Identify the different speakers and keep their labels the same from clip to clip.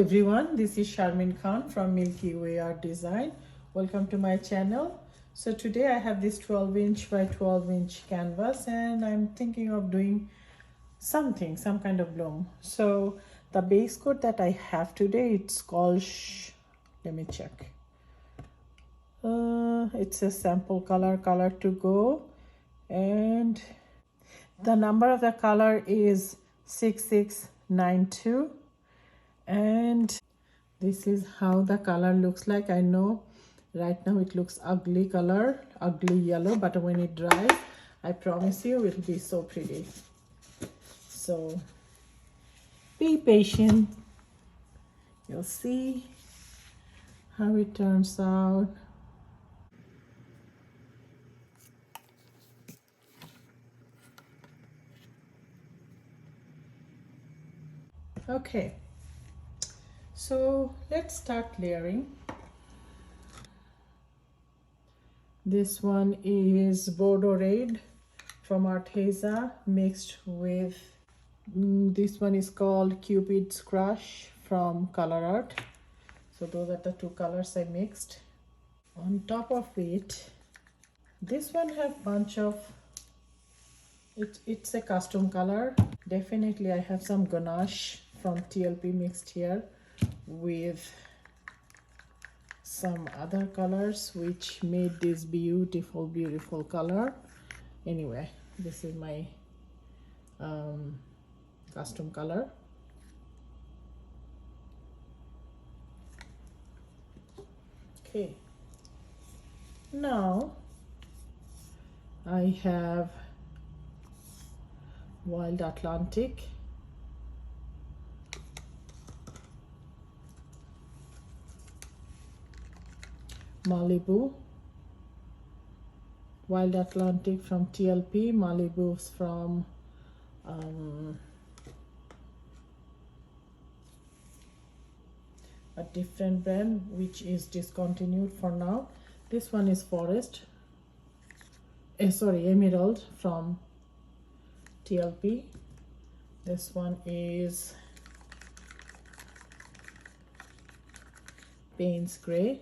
Speaker 1: everyone, this is Sharmin Khan from Milkyway Art Design. Welcome to my channel. So today I have this 12-inch by 12-inch canvas and I'm thinking of doing some kind of bloom. So the base coat that I have today, it's called, let me check. It's a sample color to go, and the number of the color is 6692. And this is how the color looks like. I know right now it looks ugly color, ugly yellow, but when it dries, I promise you it will be so pretty. So be patient, you'll see how it turns out. Okay, so let's start layering. This one is Bordeaux Red from Arteza mixed with this one is called Cupid's Crush from Color Art. So those are the two colors I mixed. On top of it, this one have bunch of, it's a custom color. Definitely I have some ganache from TLP mixed here with some other colors which made this beautiful color. Anyway, this is my custom color. Okay, now I have Wild Atlantic, Malibu, Wild Atlantic from TLP, Malibu's from a different brand which is discontinued for now. This one is Forest, Emerald from TLP. This one is Payne's Gray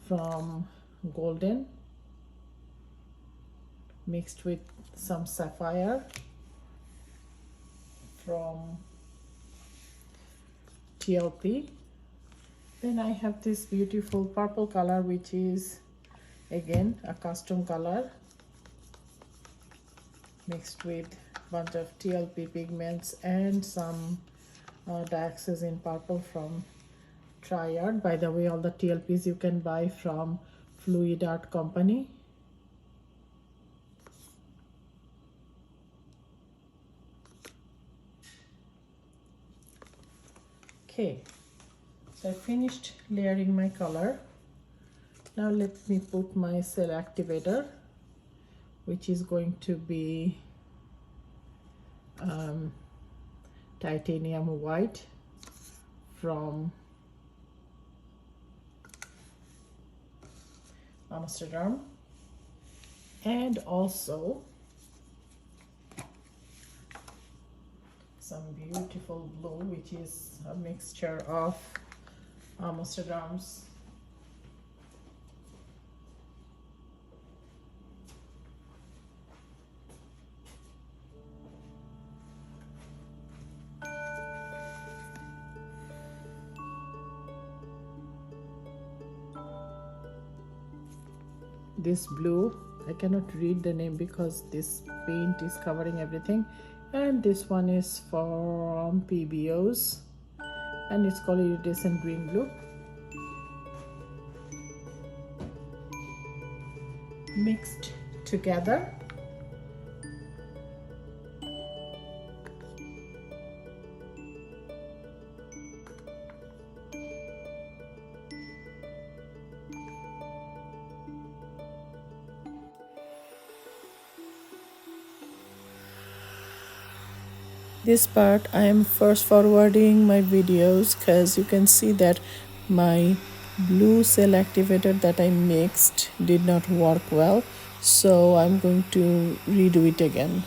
Speaker 1: from Golden mixed with some Sapphire from TLP. Then I have this beautiful purple color which is again a custom color mixed with bunch of TLP pigments and some dioxazine purple from Triad. By the way, all the TLPs you can buy from Fluid Art Company. Okay, so I finished layering my color. Now let me put my cell activator, which is going to be titanium white from Amsterdam, and also some beautiful blue which is a mixture of Amsterdam's this blue. I cannot read the name because this paint is covering everything, and this one is from PBOs and it's called Iridescent Green Blue. Mixed together. This part I am first forwarding my videos because you can see that my blue cell activator that I mixed did not work well, so I'm going to redo it again.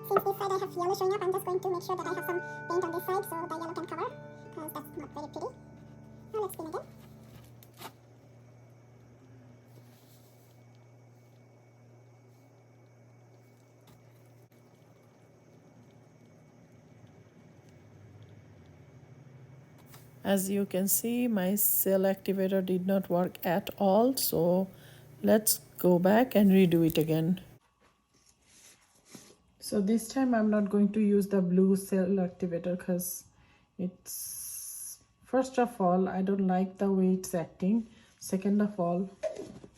Speaker 2: Since this side I have yellow showing up, I'm just going to make sure that I have some paint on this side so the yellow can cover, because that's not very pretty. Now let's spin again.
Speaker 1: As you can see, my cell activator did not work at all, so let's go back and redo it again. So this time I'm not going to use the blue cell activator because it's, first of all, I don't like the way it's acting. Second of all,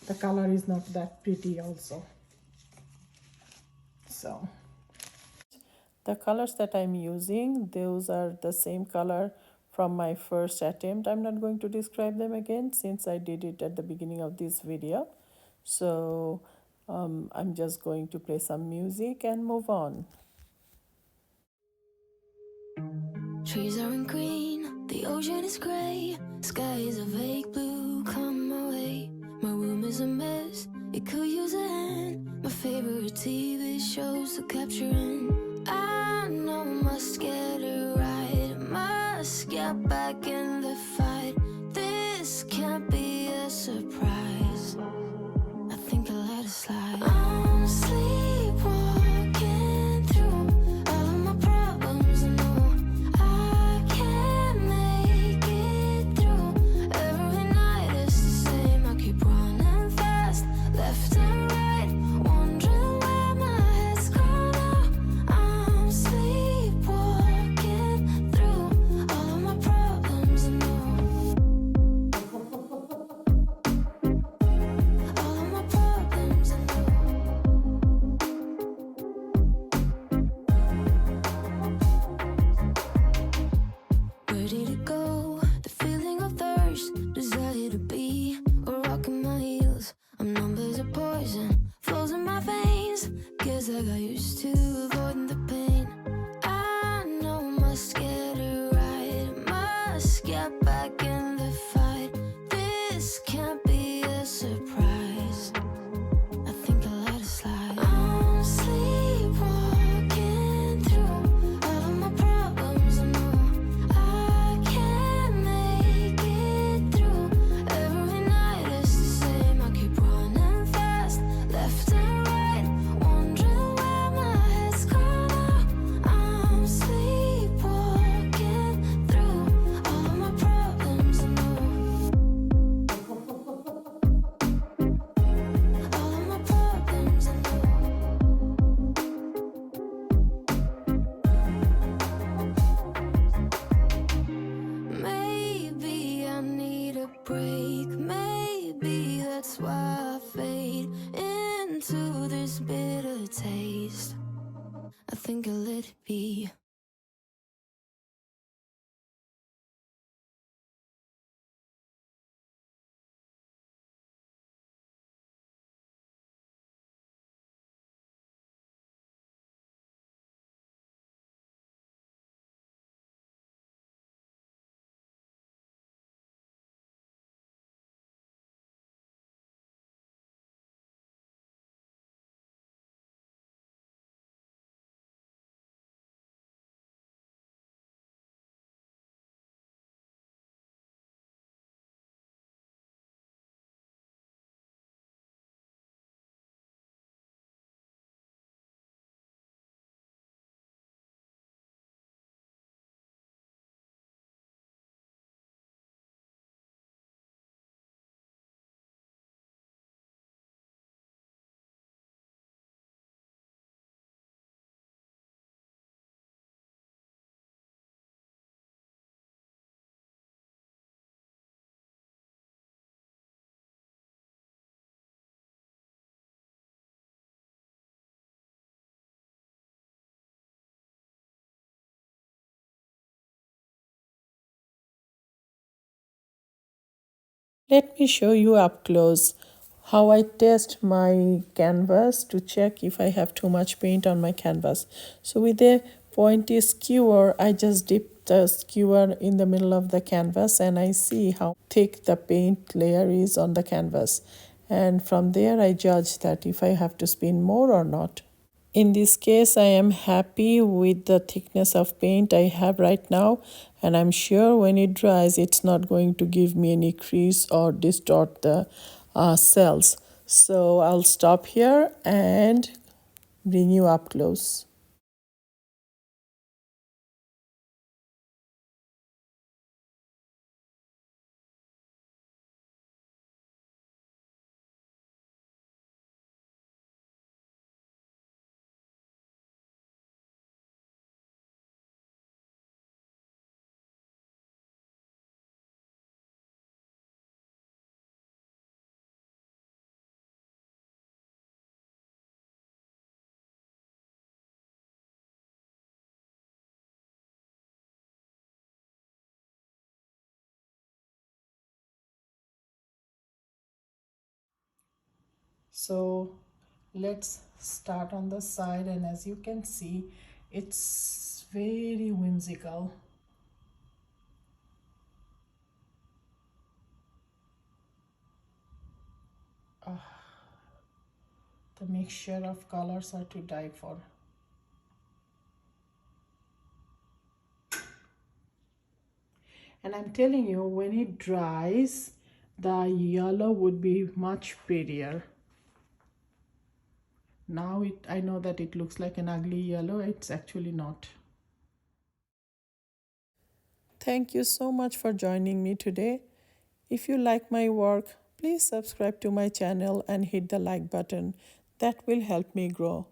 Speaker 1: the color is not that pretty also. So the colors that I'm using, those are the same color from my first attempt. I'm not going to describe them again since I did it at the beginning of this video. So I'm just going to play some music and move on.
Speaker 3: Trees aren't green, the ocean is gray, sky is a vague blue, come my way. My room is a mess, it could use a hand. My favorite TV shows to capture in. I know I must get it right, must get back in the fight. This can't be a surprise, I think I'll let it slide. I'm sleepwalking through all of my problems, I know I can't make it through. Every night it's the same, I keep running fast, left and right, wondering where my head's gone now. I'm sleepwalking through all of my problems, I know. All of my problems, I know. Where did it go? The feeling of thirst, desire to be a rock in my heels. I'm numb as a poison, flows in my veins. Guess I got used to avoiding the pain. I know I must get it right, must get back in the fight. This can't be a surprise, I think I'll let it slide. I'm sleepwalking through all of my problems, I know I can't make it through. Every night it's the same, I keep running fast, left and right, wondering where my head's gone now. I'm sleepwalking through all of my problems, I know. All of my problems, I know. Maybe I need a break, maybe that's why I fade into this bitter taste. I think I'll let it be.
Speaker 1: Let me show you up close how I test my canvas to check if I have too much paint on my canvas. So with a pointy skewer, I just dip the skewer in the middle of the canvas and I see how thick the paint layer is on the canvas. And from there I judge that if I have to spin more or not. In this case, I am happy with the thickness of paint I have right now, and I'm sure when it dries, it's not going to give me any crease or distort the cells. So I'll stop here and bring you up close. So let's start on the side, and as you can see, it's very whimsical. The mixture of colors are to die for. And I'm telling you, when it dries, the yellow would be much prettier. Now I know that it looks like an ugly yellow. It's actually not. Thank you so much for joining me today. If you like my work, please subscribe to my channel and hit the like button. That will help me grow.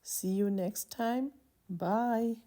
Speaker 1: See you next time. Bye.